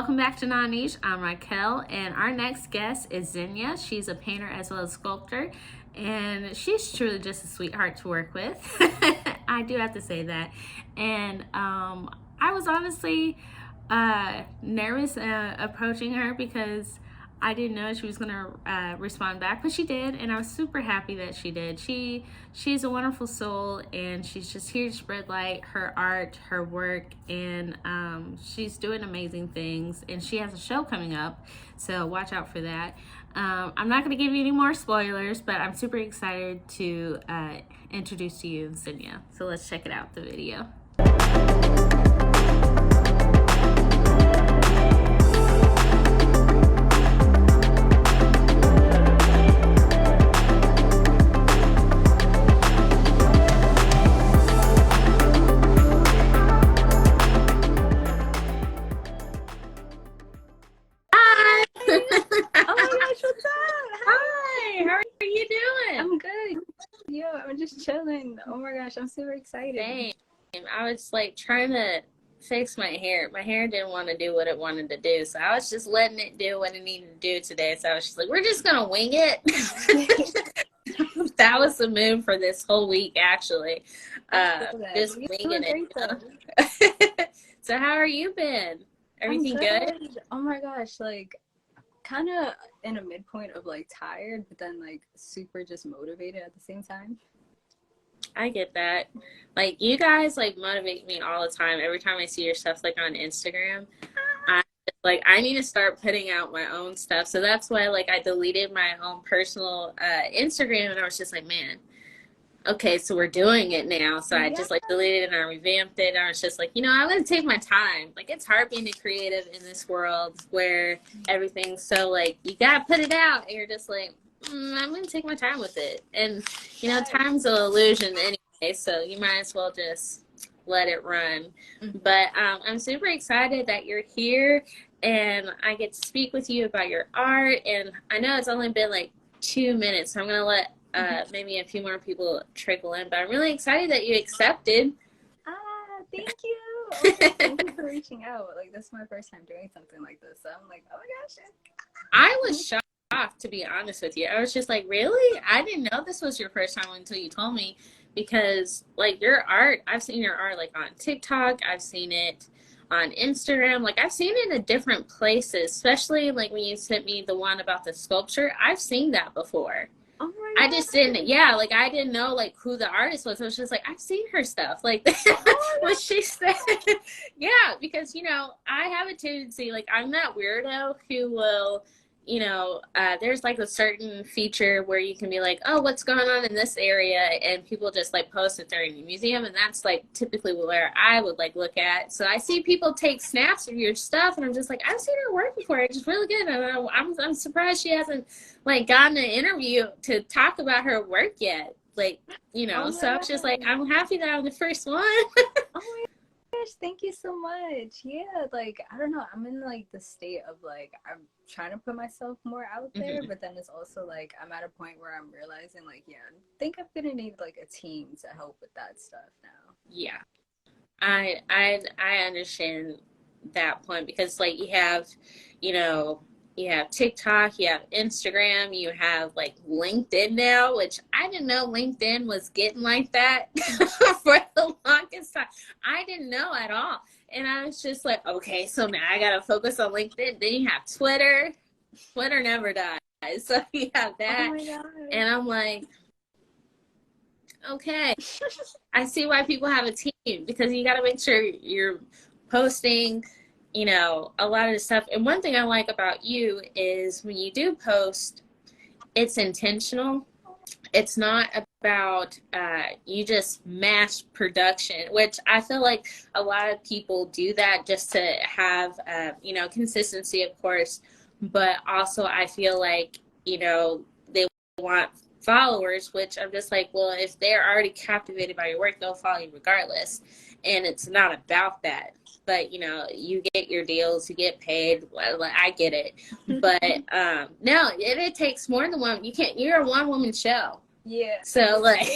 Welcome back to Non Niche. I'm Raquel, and our next guest is Xenia. She's a painter as well as sculptor, and she's truly just a sweetheart to work with. I do have to say that. And I was honestly nervous approaching her because I didn't know she was gonna respond back, but she did, and I was super happy that she did. She's a wonderful soul, and she's just here to spread light, her art, her work, and she's doing amazing things. And she has a show coming up, so watch out for that. I'm not gonna give you any more spoilers, but I'm super excited to introduce to you Xenia. So let's check it out, the video. I'm just chilling. Oh my gosh, I'm super excited. Same. I was like trying to fix my hair. My hair didn't want to do what it wanted to do, so I was just letting it do what it needed to do today. So I was just like, we're just gonna wing it. That was the move for this whole week, actually. Just winging it. So how are you been? Everything good? Oh my gosh, like kind of in a midpoint of like tired, but then like super just motivated at the same time. I get that. Like, you guys like motivate me all the time. Every time I see your stuff like on Instagram, I need to start putting out my own stuff. So that's why like I deleted my own personal Instagram, and I was just like, man, okay, so we're doing it now. So I just like deleted it and I revamped it. And I was just like, I'm going to take my time. Like, it's hard being a creative in this world where everything's so like, you got to put it out. And you're just like, I'm going to take my time with it. And, time's an illusion anyway. So you might as well just let it run. But I'm super excited that you're here and I get to speak with you about your art. And I know it's only been like 2 minutes. So I'm going to let maybe a few more people trickle in, but I'm really excited that you accepted. Thank you. Okay, thank you for reaching out. Like, this is my first time doing something like this, so I'm like, oh my gosh. I was shocked, to be honest with you. I was just like, really? I didn't know this was your first time until you told me, because like your art, I've seen your art like on TikTok, I've seen it on Instagram, like I've seen it in different places, especially like when you sent me the one about the sculpture. I've seen that before. Oh my God. I just didn't, like I didn't know like who the artist was. I was just like, I've seen her stuff, like what she said. Yeah, because I have a tendency, like I'm that weirdo who will, there's like a certain feature where you can be like, oh, what's going on in this area, and people just like post it during the museum, and that's like typically where I would like look at. So I see people take snaps of your stuff, and I'm just like, I've seen her work before. It's just really good, and I'm surprised she hasn't like gotten an interview to talk about her work yet. Like, so I'm just like, I'm happy that I'm the first one. Oh my gosh, thank you so much. Yeah, like I don't know, I'm in like the state of like I'm trying to put myself more out there, but then it's also like I'm at a point where I'm realizing like, I think I'm gonna need like a team to help with that stuff now. Yeah, I understand that point, because like you have TikTok, you have Instagram, you have like LinkedIn now, which I didn't know LinkedIn was getting like that for the longest time. I didn't know at all. And I was just like, okay, so now I got to focus on LinkedIn. Then you have Twitter. Twitter never dies. So you have that. Oh my God. And I'm like, okay, I see why people have a team, because you got to make sure you're posting a lot of the stuff. And one thing I like about you is when you do post, it's intentional. It's not about you just mass production, which I feel like a lot of people do that just to have, consistency, of course. But also I feel like, they want followers, which I'm just like, well, if they're already captivated by your work, they'll follow you regardless. And it's not about that. But, you get your deals, you get paid. Well, I get it. But no, it takes more than one. You're a one-woman show. Yeah. So, like,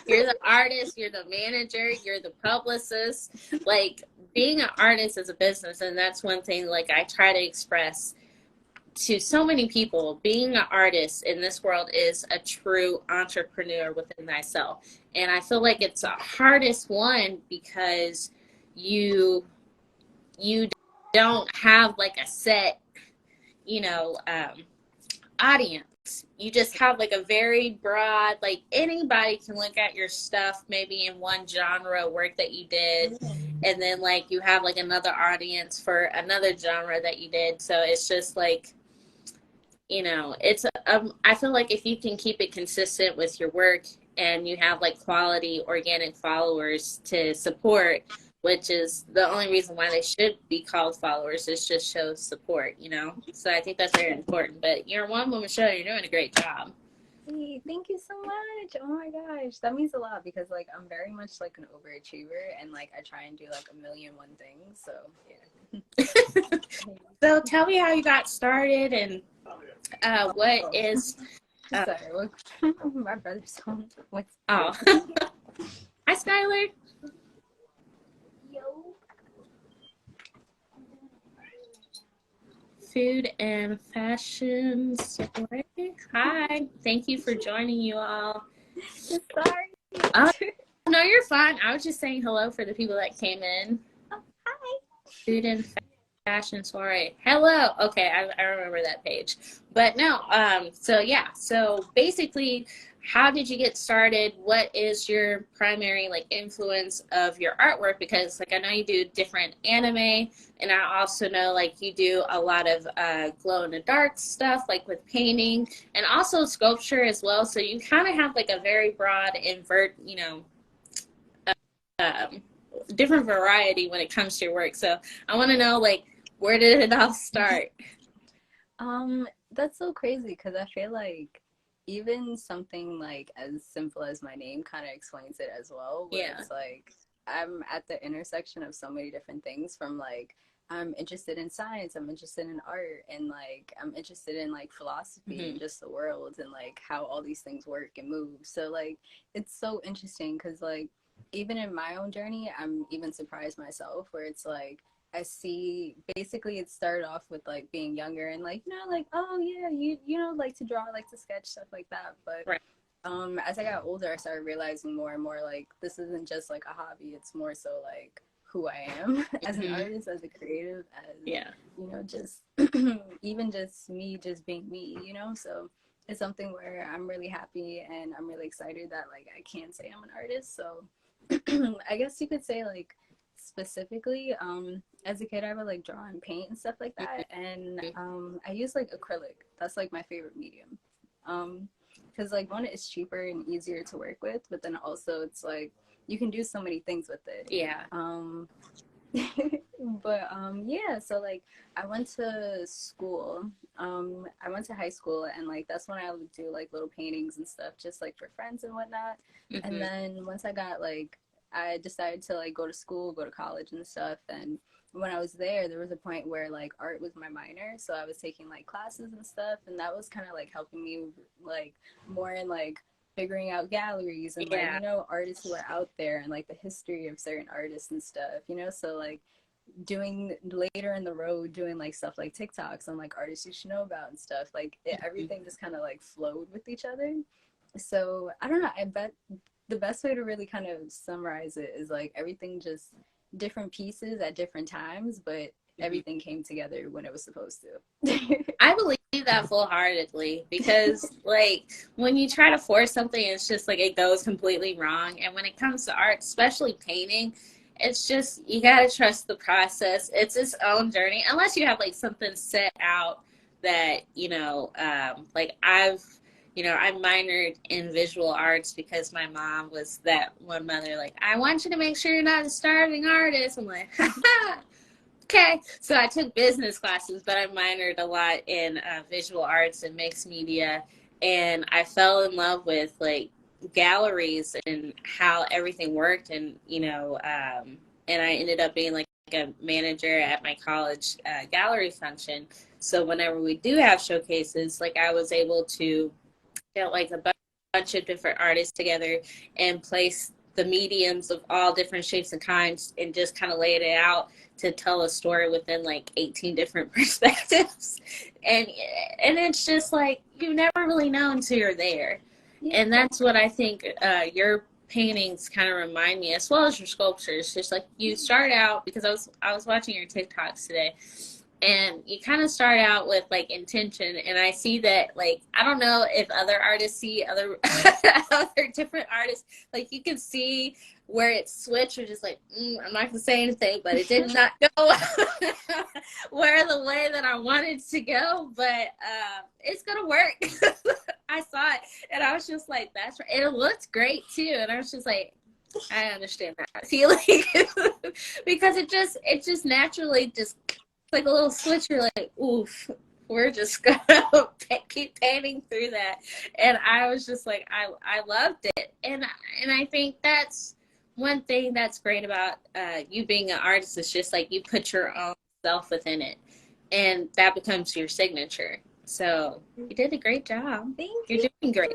you're the artist, you're the manager, you're the publicist. Like, being an artist is a business, and that's one thing like I try to express to so many people. Being an artist in this world is a true entrepreneur within thyself, and I feel like it's the hardest one because you you don't have like a set, you know, audience. You just have like a very broad, like anybody can look at your stuff maybe in one genre of work that you did, and then like you have like another audience for another genre that you did. So it's just like, it's I feel like if you can keep it consistent with your work and you have like quality organic followers to support, which is the only reason why they should be called followers, is just shows support. So I think that's very important. But you're a one woman show, you're doing a great job. Hey, thank you so much. Oh my gosh, that means a lot because like I'm very much like an overachiever and like I try and do like a million one things. So yeah. So tell me how you got started and what is sorry, look, my brother's home. What's oh hi Skylar. yo? Food and fashion story. Hi, thank you for joining you all. Sorry. Oh, no, you're fine. I was just saying hello for the people that came in. Oh, hi. Food and fashion soiree. Hello. Okay, I remember that page. But no, so yeah. So basically, how did you get started? What is your primary like influence of your artwork? Because like I know you do different anime, and I also know like you do a lot of glow in the dark stuff, like with painting and also sculpture as well. So you kind of have like a very broad um, different variety when it comes to your work. So I want to know like where did it all start? That's so crazy because I feel like even something like as simple as my name kind of explains it as well. Where Yeah. it's like I'm at the intersection of so many different things from like I'm interested in science, I'm interested in art, and like I'm interested in like philosophy Mm-hmm. and just the world and like how all these things work and move. So like it's so interesting because like even in my own journey, I'm even surprised myself where it's like I see basically it started off with like being younger and like like oh yeah you know like to draw like to sketch stuff like that but Right. as I got older I started realizing more and more like this isn't just like a hobby, it's more so like who I am as an Mm-hmm. artist, as a creative, as Yeah. just even just me just being me. So it's something where I'm really happy and I'm really excited that like I can say I'm an artist. So I guess you could say like specifically as a kid I would like draw and paint and stuff like that, and Mm-hmm. I use like acrylic. That's like my favorite medium because like one, it's cheaper and easier to work with, but then also it's like you can do so many things with it. Yeah. But yeah, so like I went to school. I went to high school and like that's when I would do like little paintings and stuff just like for friends and whatnot. And Mm-hmm. then once I got like I decided to like go to school, go to college and stuff, and when I was there was a point where like art was my minor, so I was taking like classes and stuff, and that was kind of like helping me like more in like figuring out galleries and like Yeah. artists who are out there and like the history of certain artists and stuff. So like doing later in the road doing like stuff like TikToks and like artists you should know about and stuff like everything just kind of like flowed with each other. So I don't know, I bet the best way to really kind of summarize it is like everything just different pieces at different times, but Mm-hmm. everything came together when it was supposed to. I believe that full heartedly because like when you try to force something, it's just like it goes completely wrong. And when it comes to art, especially painting, it's just you gotta trust the process. It's its own journey, unless you have like something set out that like I minored in visual arts because my mom was that one mother like I want you to make sure you're not a starving artist. I'm like, ha. Okay, so I took business classes, but I minored a lot in visual arts and mixed media, and I fell in love with like galleries and how everything worked, and I ended up being like a manager at my college gallery function. So whenever we do have showcases, like I was able to get like a bunch of different artists together and place the mediums of all different shapes and kinds and just kind of laid it out to tell a story within like 18 different perspectives. and and it's just like you never really know until you're there. Yeah. And that's what I think your paintings kind of remind me, as well as your sculptures. Just like you start out, because I was watching your TikToks today, and you kind of start out with like intention, and I see that, like, I don't know if other artists see other other different artists, like you can see where it switched, or just like, I'm not gonna say anything, but it did not go where the way that I wanted to go, but it's gonna work. I saw it and I was just like, that's right. And it looked great too, and I was just like, I understand that feeling. Because it just naturally just like a little switch. You're like, oof, we're just gonna keep painting through that. And I was just like, I loved it. And I think that's one thing that's great about you being an artist, is just like you put your own self within it, and that becomes your signature. So you did a great job. Thank You're you. doing great.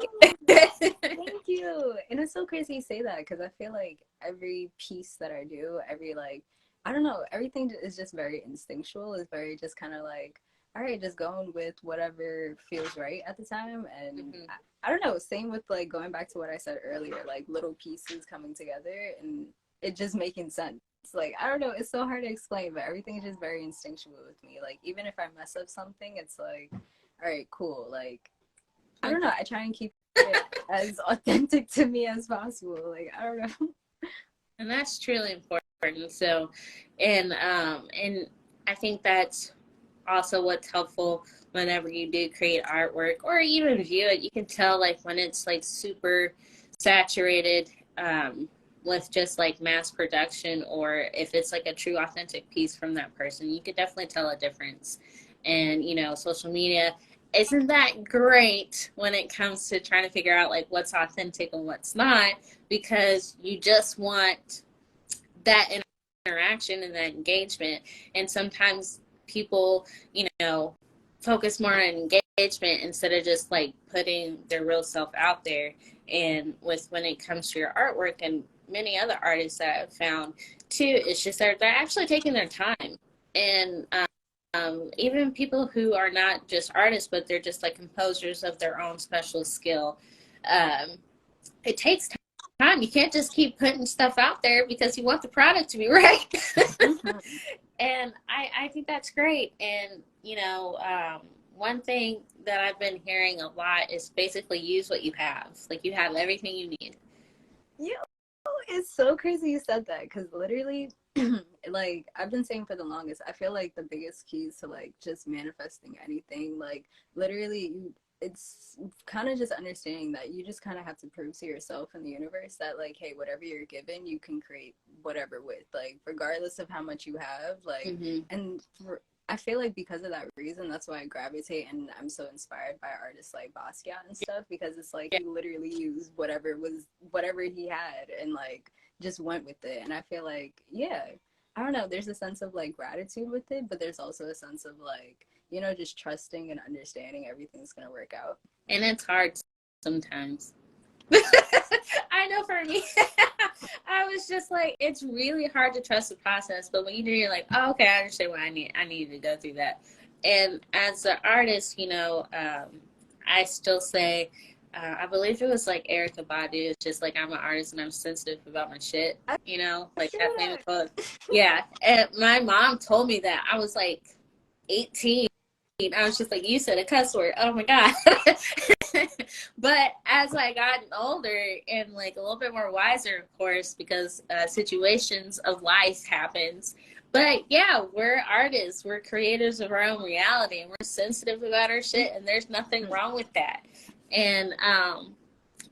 Thank you. And it's so crazy you say that, because I feel like every piece that I do, every like, I don't know, everything is just very instinctual. It's very just kind of like, all right, just going with whatever feels right at the time. And Mm-hmm. I don't know, same with like going back to what I said earlier, like little pieces coming together and it just making sense. Like, I don't know, it's so hard to explain, but everything is just very instinctual with me. Like, even if I mess up something, it's like, all right, cool. Like, I don't know, I try and keep it as authentic to me as possible. Like, I don't know. And that's truly important. So, and I think that's also what's helpful whenever you do create artwork or even view it. You can tell like when it's like super saturated with just like mass production, or if it's like a true authentic piece from that person. You could definitely tell a difference. And social media isn't that great when it comes to trying to figure out like what's authentic and what's not, because you just want that interaction and that engagement. And sometimes people, focus more on engagement instead of just like putting their real self out there. And when it comes to your artwork, and many other artists that I've found too, it's just they're actually taking their time. And even people who are not just artists, but they're just like composers of their own special skill. It takes time. You can't just keep putting stuff out there because you want the product to be right. And I think that's great. And, one thing that I've been hearing a lot is basically use what you have. Like, you have everything you need. Yeah, it's so crazy you said that, because literally, like I've been saying for the longest, I feel like the biggest keys to like just manifesting anything, like literally, it's kind of just understanding that you just kind of have to prove to yourself and the universe that like, hey, whatever you're given, you can create whatever with, like regardless of how much you have, like, Mm-hmm. and I feel like because of that reason, that's why I gravitate and I'm so inspired by artists like Basquiat and stuff, because it's like Yeah. he literally used whatever he had and like just went with it. And I feel like, yeah, I don't know, there's a sense of like gratitude with it, but there's also a sense of like, just trusting and understanding everything's gonna work out. And it's hard sometimes. I know for me, I was just like, it's really hard to trust the process. But when you do, you're like, oh, okay, I understand why I needed to go through that. And as an artist, I still say, I believe it was like Erica Badu. It's just like, I'm an artist and I'm sensitive about my shit. I Like feel that famous that. quote. Yeah. And my mom told me that. I was like 18. I was just like, you said a cuss word. Oh my God. But as I gotten older and like a little bit more wiser, of course, because situations of life happens. But yeah, we're artists, we're creators of our own reality, and we're sensitive about our shit, and there's nothing wrong with that. And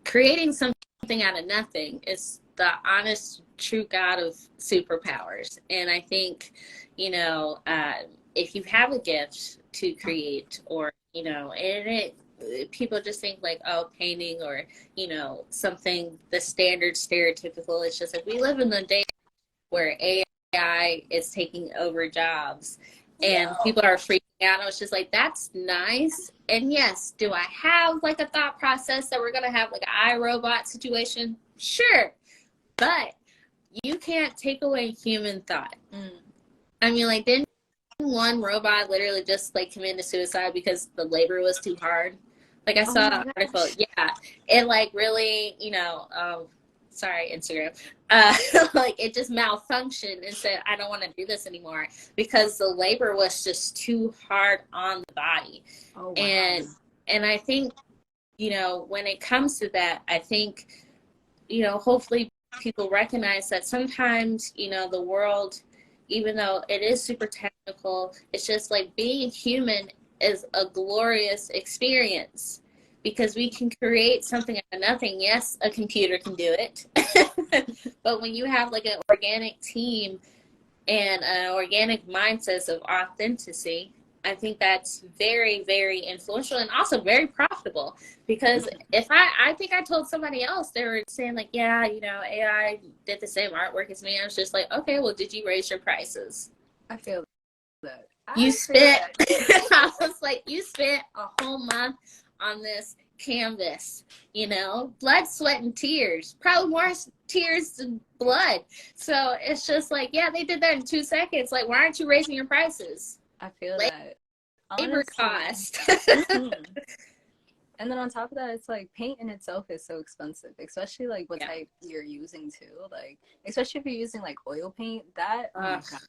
creating something out of nothing is the honest, true God of superpowers. And I think, if you have a gift to create, or and people just think like, oh, painting, or something, the standard stereotypical. It's just like we live in the day where AI is taking over jobs, and Yo. people are freaking out. I was just like, that's nice. And yes, do I have like a thought process that we're gonna have like an iRobot situation? Sure. But you can't take away human thought. I mean, like, didn't one robot literally just like committed suicide because the labor was too hard? Like, I Oh saw my an article. gosh. Yeah, it like really, sorry, Instagram. Like it just malfunctioned and said, I don't want to do this anymore because the labor was just too hard on the body. Oh wow. And I think, when it comes to that, I think, hopefully people recognize that sometimes, the world, even though it is super technical, it's just like being human is a glorious experience because we can create something out of nothing. Yes, a computer can do it. But when you have like an organic team and an organic mindset of authenticity, I think that's very, very influential and also very profitable. Because if I think I told somebody else, they were saying like, yeah, AI did the same artwork as me. I was just like, okay, well, did you raise your prices? I feel that. You I feel spent, that. I was like, you spent a whole month on this canvas, blood, sweat, and tears, probably more tears than blood. So it's just like, yeah, they did that in 2 seconds. Like, why aren't you raising your prices? I feel that. Labor Honestly. cost. And then on top of that, it's like paint in itself is so expensive, especially like what Yeah. type you're using too. Like, especially if you're using like oil paint, that, oh my God.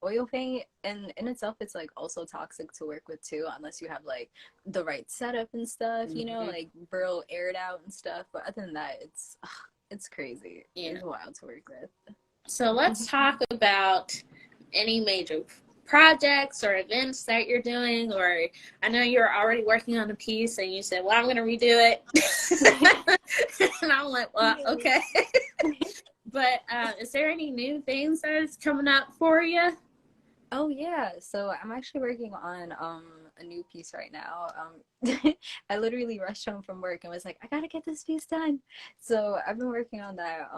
Oil paint and in itself it's like also toxic to work with too, unless you have like the right setup and stuff, like burrow aired out and stuff. But other than that, it's crazy. Yeah. It's wild to work with. So let's talk about any major projects or events that you're doing, or I know you're already working on a piece and you said, well, I'm going to redo it. And I'm like, well, okay. But is there any new things that is coming up for you? Oh yeah, so I'm actually working on a new piece right now. I literally rushed home from work and was like, I gotta get this piece done. So I've been working on that.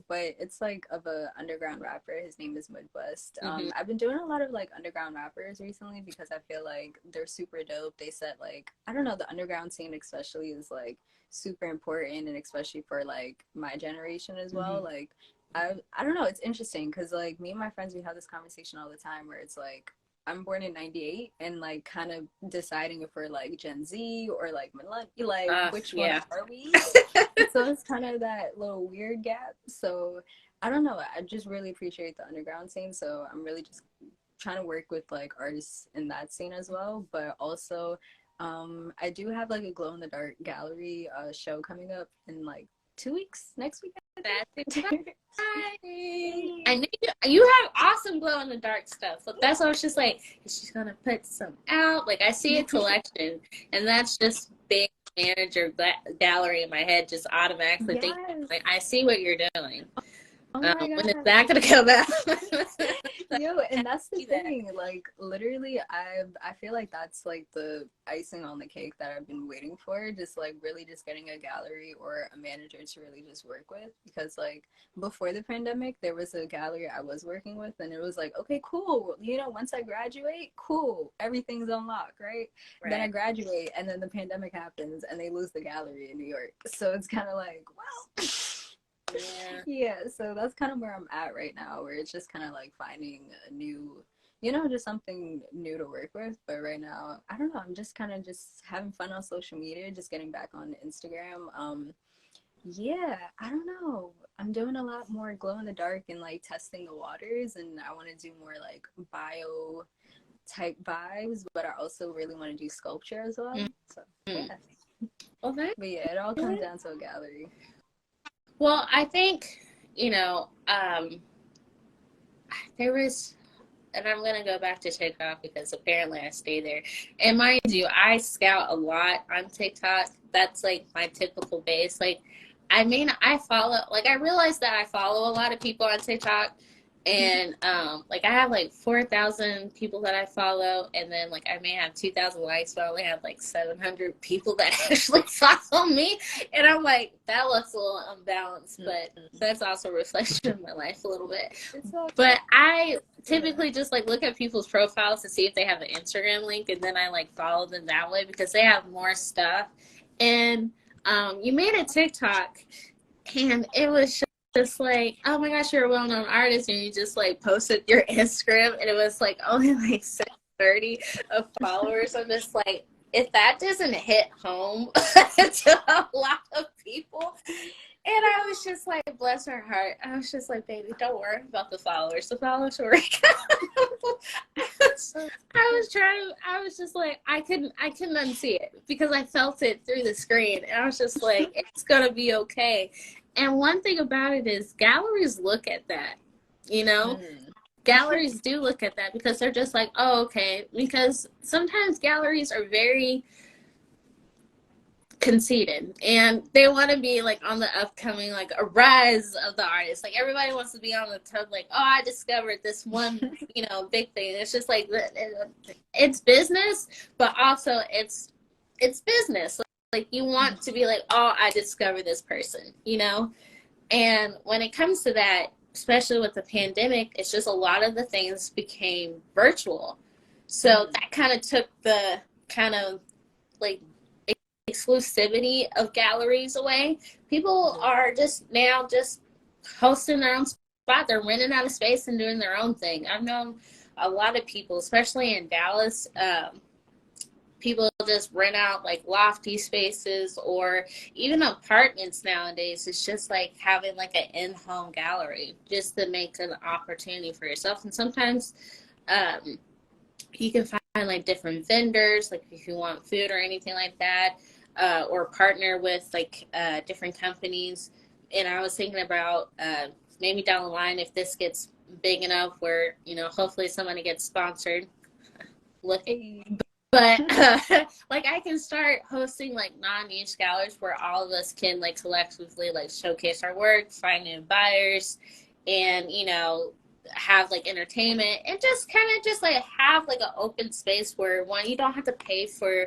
But it's like of a underground rapper. His name is Midwest. I've been doing a lot of like underground rappers recently because I feel like they're super dope. They said like, I don't know, the underground scene especially is like super important, and especially for like my generation as well. Like I don't know, it's interesting because like me and my friends, we have this conversation all the time where it's like I'm born in 98 and like kind of deciding if we're like Gen Z or like millennial, like which one are we? So it's kind of that little weird gap. So I don't know, I just really appreciate the underground scene, so I'm really just trying to work with like artists in that scene as well. But also I do have like a glow in the dark gallery show coming up in like 2 weeks, next week. That's exciting. I knew you have awesome glow in the dark stuff. So that's why I was just like, is she gonna put some out? Like I see a collection, and that's just big manager gallery in my head, just automatically thinking like, I see what you're doing. Oh my God. When is that gonna come out? Yo, and that's the thing. Like literally, I feel like that's like the icing on the cake that I've been waiting for. Just like really just getting a gallery or a manager to really just work with. Because like before the pandemic, there was a gallery I was working with, and it was like, okay, cool. Once I graduate, cool, everything's unlocked, right? Then I graduate, and then the pandemic happens, and they lose the gallery in New York. So it's kind of like, well. Yeah, so that's kind of where I'm at right now, where it's just kind of like finding a new, just something new to work with. But right now, I don't know, I'm just kind of just having fun on social media, just getting back on Instagram. Yeah, I don't know. I'm doing a lot more glow in the dark and like testing the waters, and I want to do more like bio type vibes, but I also really want to do sculpture as well. So yeah. Well, but yeah, it all comes down to a gallery. Well, I think, there was, and I'm going to go back to TikTok because apparently I stay there. And mind you, I scout a lot on TikTok. That's like my typical base. Like, I mean, I realized that I follow a lot of people on TikTok. And like I have like 4,000 people that I follow, and then like I may have 2,000 likes, but I only have like 700 people that actually follow me. And I'm like, that looks a little unbalanced, but that's also a reflection of my life a little bit. But I typically just like look at people's profiles to see if they have an Instagram link, and then I like follow them that way because they have more stuff. And you made a TikTok, and it was just like, oh my gosh, you're a well-known artist, and you just like posted your Instagram, and it was like only like 630 of followers. I'm just like, if that doesn't hit home to a lot of people. And I was just like, bless her heart. I was just like, baby, don't worry about the followers. The followers will I was just like, I couldn't unsee it because I felt it through the screen. And I was just like, it's going to be okay. And one thing about it is galleries look at that, you know? Galleries do look at that because they're just like, oh, okay. Because sometimes galleries are very conceited and they want to be like on the upcoming, like a rise of the artist. Like everybody wants to be on the top, like, oh, I discovered this one, big thing. It's just like it's business, but also it's business. Like you want to be like, oh, I discovered this person, And when it comes to that, especially with the pandemic, it's just a lot of the things became virtual. So that kind of took the kind of like exclusivity of galleries away. People are just now just hosting their own spot. They're renting out a space and doing their own thing. I've known a lot of people, especially in Dallas, people just rent out like lofty spaces or even apartments nowadays. It's just like having like an in-home gallery just to make an opportunity for yourself. And sometimes you can find like different vendors, like if you want food or anything like that, or partner with like different companies. And I was thinking about maybe down the line, if this gets big enough where, hopefully somebody gets sponsored. But like I can start hosting like non-niche galleries where all of us can like collectively like showcase our work, find new buyers, and have like entertainment and just kind of just like have like an open space where one, you don't have to pay for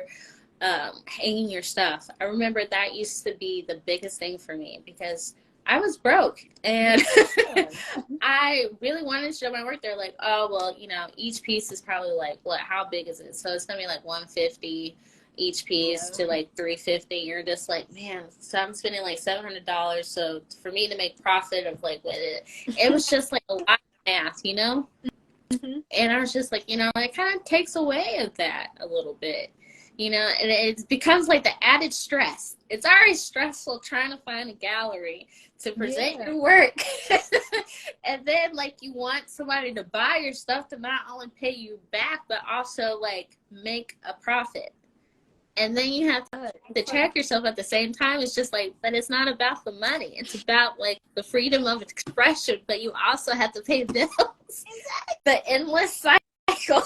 hanging your stuff. I remember that used to be the biggest thing for me because I was broke and I really wanted to show my work. They're like, oh, well, each piece is probably like, how big is it? So it's going to be like 150 each piece to like 350. You're just like, man, so I'm spending like $700. So for me to make profit of like with it was just like a lot of math, And I was just like, it kind of takes away of that a little bit. And it becomes like the added stress. It's already stressful trying to find a gallery to present your work. And then like you want somebody to buy your stuff to not only pay you back, but also like make a profit. And then you have to check yourself at the same time. It's just like, but it's not about the money. It's about like the freedom of expression, but you also have to pay bills. The endless cycle.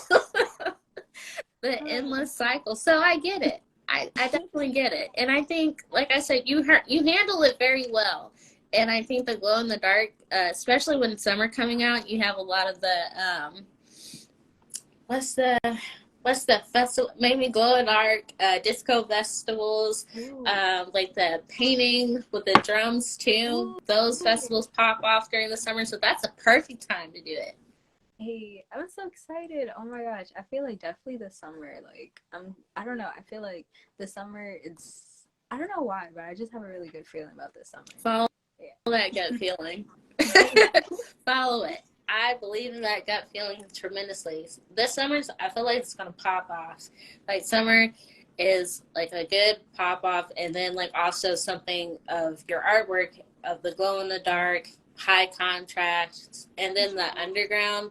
The endless cycle. So I get it. I definitely get it. And I think, like I said, you handle it very well. And I think the glow in the dark, especially when summer coming out, you have a lot of the what's the festival? Maybe glow in the dark disco festivals, like the painting with the drums too. Those festivals pop off during the summer, so that's a perfect time to do it. Hey, I'm so excited. Oh my gosh. I feel like definitely the summer, like I don't know. I feel like the summer I don't know why, but I just have a really good feeling about this summer. Follow that gut feeling. Follow it. I believe in that gut feeling tremendously. This summer, I feel like it's gonna pop off. Like summer is like a good pop off, and then like also something of your artwork of the glow in the dark, high contrast, and then the underground.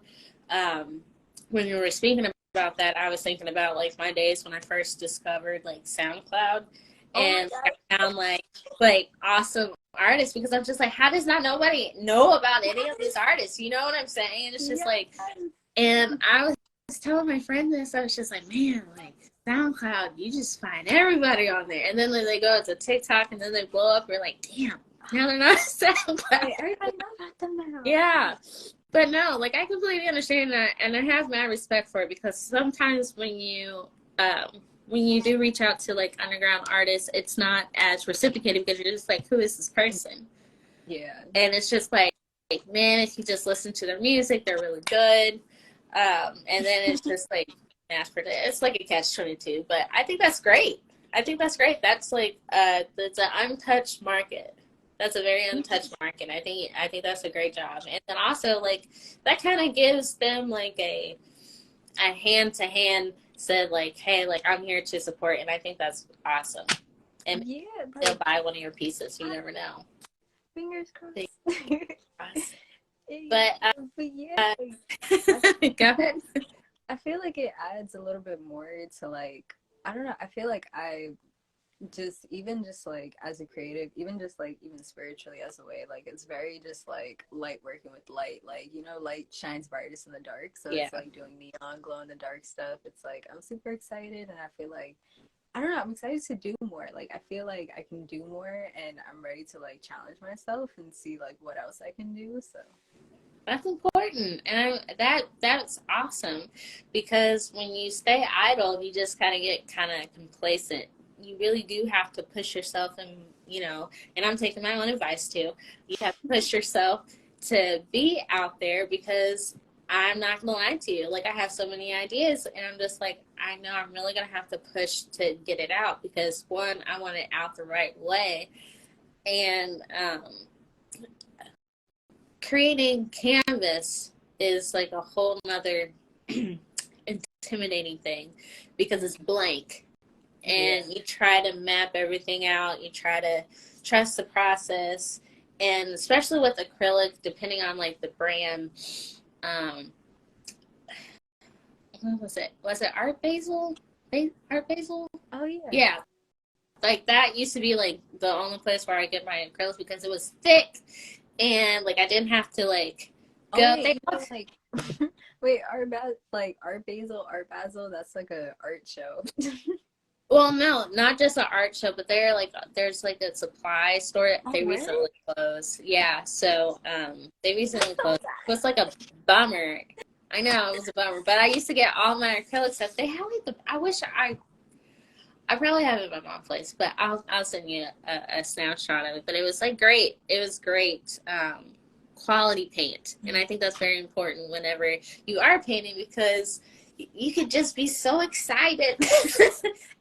When you were speaking about that, I was thinking about like my days when I first discovered like SoundCloud, and I found like awesome artists because I'm just like, how does not nobody know about any of these artists? You know what I'm saying? And it's just like, and I was telling my friend this. I was just like, man, like SoundCloud, you just find everybody on there, and then they go to TikTok, and then they blow up. You're like, damn. Now they're not SoundCloud. Everybody knows about them now. Yeah. But no, like I completely understand that, and I have mad respect for it because sometimes when you do reach out to like underground artists, it's not as reciprocated because you're just like, who is this person? Yeah. And it's just like, man, if you just listen to their music, they're really good. And then it's just like mass produced. It's like a catch-22, but I think that's great. That's like it's an untouched market. That's a very untouched market. I think that's a great job. And then also like that kind of gives them like a hand to hand said like, hey, like I'm here to support, and I think that's awesome. And Yeah, they'll like buy one of your pieces. You never know. fingers Fingers crossed. crossed. Yeah, But but yeah, uh, like, go ahead. I feel like it adds a little bit more to like, I don't know. I feel like I just, even just like as a creative, even just like even spiritually as a way, like it's very just like light, working with light, like, you know, light shines brightest in the dark, so Yeah, it's like doing neon glow in the dark stuff. It's like I'm super excited, and I feel like, I don't know, I'm excited to do more. Like I feel like I can do more, and I'm ready to like challenge myself and see like what else I can do. So that's important, and that's awesome because when you stay idle, you just kind of get kind of complacent. You really do have to push yourself, and and I'm taking my own advice too. You have to push yourself to be out there because I'm not gonna lie to you. Like I have so many ideas, and I'm just like, I know I'm really gonna have to push to get it out because one, I want it out the right way, and creating canvas is like a whole nother intimidating thing because it's blank yeah. and you try to map everything out, you try to trust the process, and especially with acrylic, depending on like the brand, um what was it art basil Oh yeah. yeah, like that used to be like the only place where I get my acrylics because it was thick and like I didn't have to like Oh go. wait, They you mean like wait, Art Basel, Art Basel, that's like a art show. well, no, not just an art show, but there's like a supply store. Oh They really? recently closed. Yeah, so they That's recently so closed. It was like a bummer. I know it was a bummer, but I used to get all my acrylic stuff. They had like I wish I probably have it at my mom's place, but I'll send you a snapshot of it. But it was like great. It was great quality paint, and I think that's very important whenever you are painting because you could just be so excited,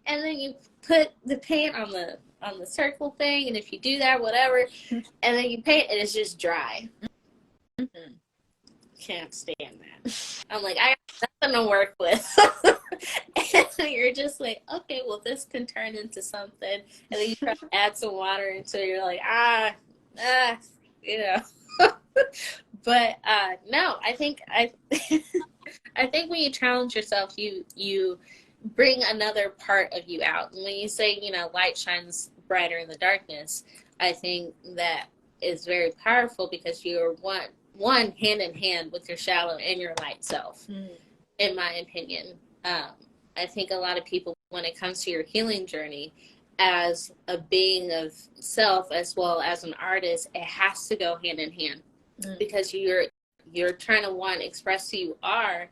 and then you put the paint on the circle thing, and if you do that, whatever, and then you paint, and it's just dry. mm-hmm. Can't stand that. I'm like, I got nothing to work with. And you're just like, okay, well, this can turn into something. And then you try to add some water until you're like, ah, you know. But no, I think when you challenge yourself, you bring another part of you out. And when you say, light shines brighter in the darkness, I think that is very powerful because you're one hand in hand with your shadow and your light self, Mm. in my opinion. Um, I think a lot of people, when it comes to your healing journey, as a being of self as well as an artist, it has to go hand in hand Mm. because you're trying to one express who you are,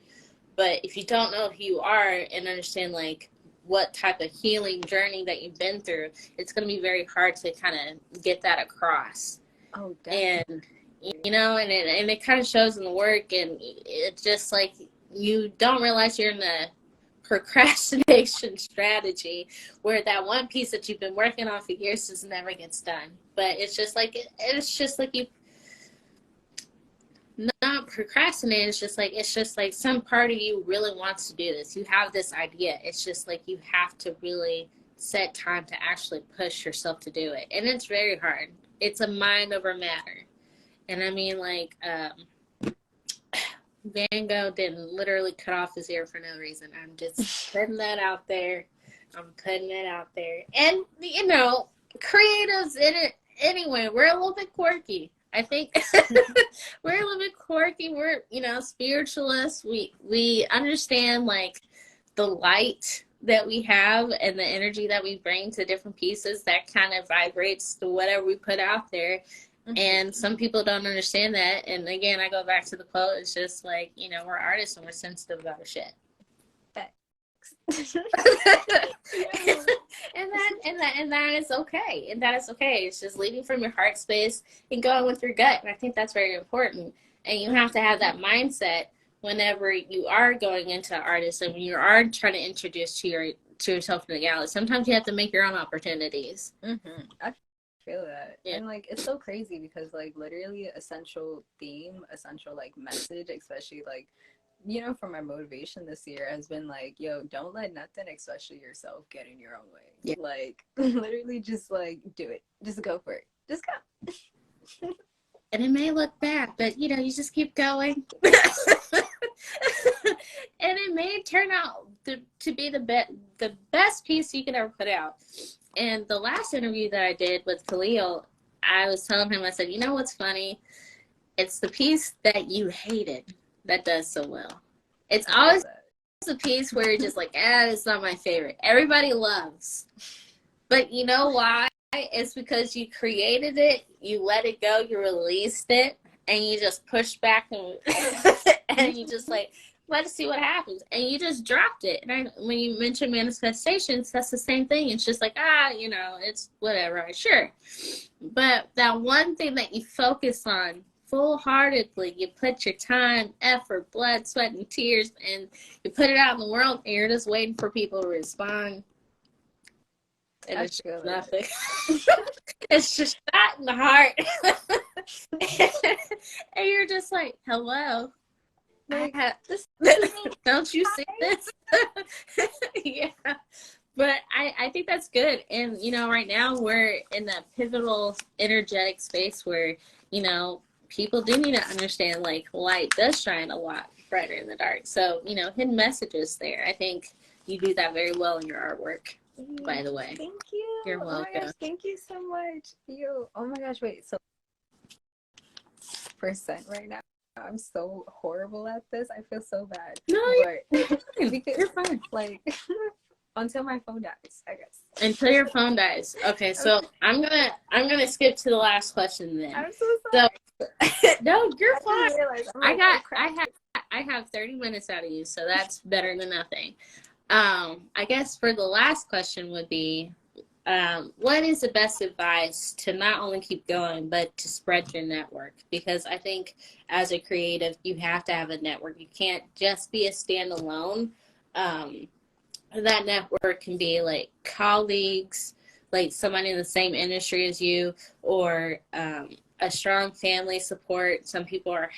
but if you don't know who you are and understand like what type of healing journey that you've been through, it's going to be very hard to kind of get that across. Oh, definitely. And and it kind of shows in the work, and it's just like you don't realize you're in the procrastination strategy where that one piece that you've been working on for years just never gets done. But it's just like you not procrastinate. It's just like some part of you really wants to do this. You have this idea. It's just like you have to really set time to actually push yourself to do it, and it's very hard. It's a mind over matter. And I mean, like, Van Gogh didn't literally cut off his ear for no reason. I'm just putting that out there. I'm putting it out there. And, creatives in it, anyway, we're a little bit quirky. I think we're a little bit quirky. We're, spiritualists. We understand, like, the light that we have and the energy that we bring to different pieces that kind of vibrates to whatever we put out there. And some people don't understand that. And again, I go back to the quote. It's just like, we're artists and we're sensitive about our shit. Facts. Yeah. and that is okay. And that is okay. It's just leading from your heart space and going with your gut. And I think that's very important. And you have to have that mindset whenever you are going into artists and when you are trying to introduce to yourself in the gallery. Sometimes you have to make your own opportunities. Mm-hmm. I feel that. Yeah. And like it's so crazy because like literally essential theme, essential like message, especially like for my motivation this year has been like, yo, don't let nothing, especially yourself, get in your own way. Yeah. Like literally just like do it. Just go for it. Just go. And it may look bad, but you just keep going. And it may turn out to be the best piece you could ever put out. And the last interview that I did with Khalil, I was telling him, I said, you know what's funny? It's the piece that you hated that does so well. It's always the piece where you're just like, it's not my favorite. Everybody loves. But you know why? It's because you created it, you let it go, you released it, and you just pushed back and you just like, let's see what happens. And you just dropped it. And when you mention manifestations, that's the same thing. It's just like, it's whatever, sure. But that one thing that you focus on full-heartedly, you put your time, effort, blood, sweat, and tears, and you put it out in the world, and you're just waiting for people to respond. And it's just nothing. It's just shot in the heart. And you're just like, hello. Like, don't you see this? Yeah. But I think that's good. And, right now we're in that pivotal energetic space where, people do need to understand, like, light does shine a lot brighter in the dark. So, hidden messages there. I think you do that very well in your artwork, by the way. Thank you. You're welcome. Oh my gosh, thank you so much. Oh my gosh, wait. So, percent right now. I'm so horrible at this. I feel so bad. No, you're fine. Like, until my phone dies, I guess. Until your phone dies. Okay, so I'm gonna skip to the last question then. I'm so sorry. So, no, you're fine. I have 30 minutes out of you, so that's better than nothing. I guess for the last question would be, what is the best advice to not only keep going, but to spread your network? Because I think as a creative, you have to have a network. You can't just be a standalone. That network can be like colleagues, like somebody in the same industry as you, or a strong family support. Some people are,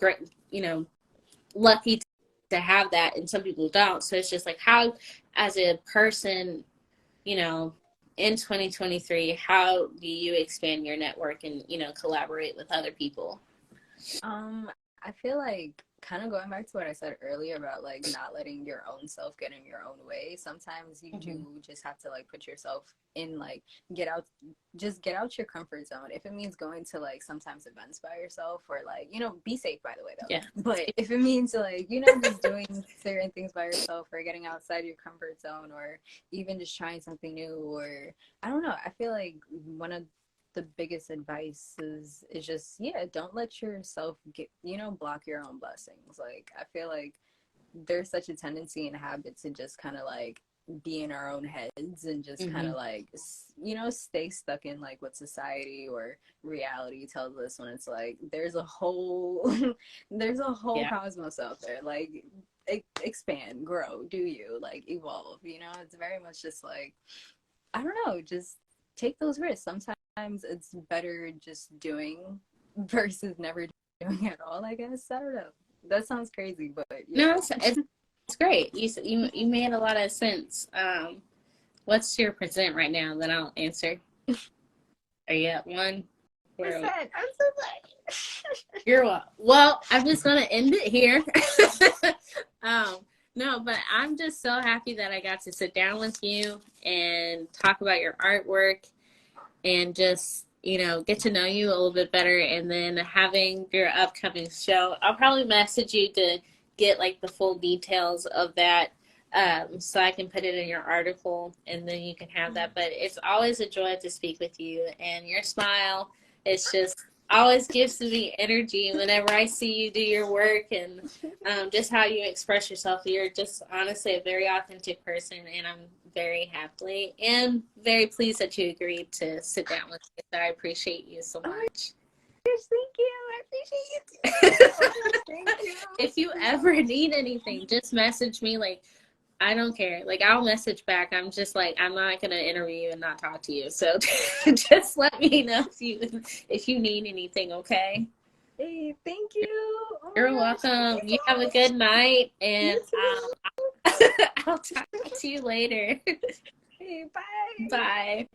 great, lucky to have that, and some people don't. So it's just like, how, as a person, in 2023, how do you expand your network and, collaborate with other people? I feel like kind of going back to what I said earlier about like not letting your own self get in your own way. Sometimes you do just have to like put yourself in, like, get out your comfort zone. If it means going to like sometimes events by yourself, or like, be safe, by the way, though. Yeah. But if it means like, just doing certain things by yourself, or getting outside your comfort zone, or even just trying something new, or I don't know, I feel like one of the biggest advice is just, don't let yourself get, block your own blessings. Like, I feel like there's such a tendency and habit to just kind of like be in our own heads and just kind of like, stay stuck in like what society or reality tells us, when it's like there's a whole cosmos out there. Like, expand, grow, do you, like, evolve, it's very much just like, I don't know, just take those risks. Sometimes it's better just doing versus never doing at all, I guess. I don't know. That sounds crazy, but yeah. No, it's great. You made a lot of sense. What's your percent right now? Then I'll answer. Are you at 1%? I'm so sorry. You're welcome. Well, I'm just gonna end it here. No, but I'm just so happy that I got to sit down with you and talk about your artwork, and just, get to know you a little bit better. And then having your upcoming show, I'll probably message you to get like the full details of that, so I can put it in your article, and then you can have that. But it's always a joy to speak with you, and your smile, it's just always gives me energy whenever I see you do your work, and just how you express yourself. You're just honestly a very authentic person, and I'm very happily and very pleased that you agreed to sit down with me. So I appreciate you so much. Thank you. I appreciate you too. Thank you. If you ever need anything, just message me. Like, I don't care. Like, I'll message back. I'm just like, I'm not gonna interview you and not talk to you. So just let me know if you need anything, okay? Hey, thank you. Oh my You're gosh, thank welcome. you You so have a good night, much. and You too. I'll talk to you later. Hey, bye. Bye.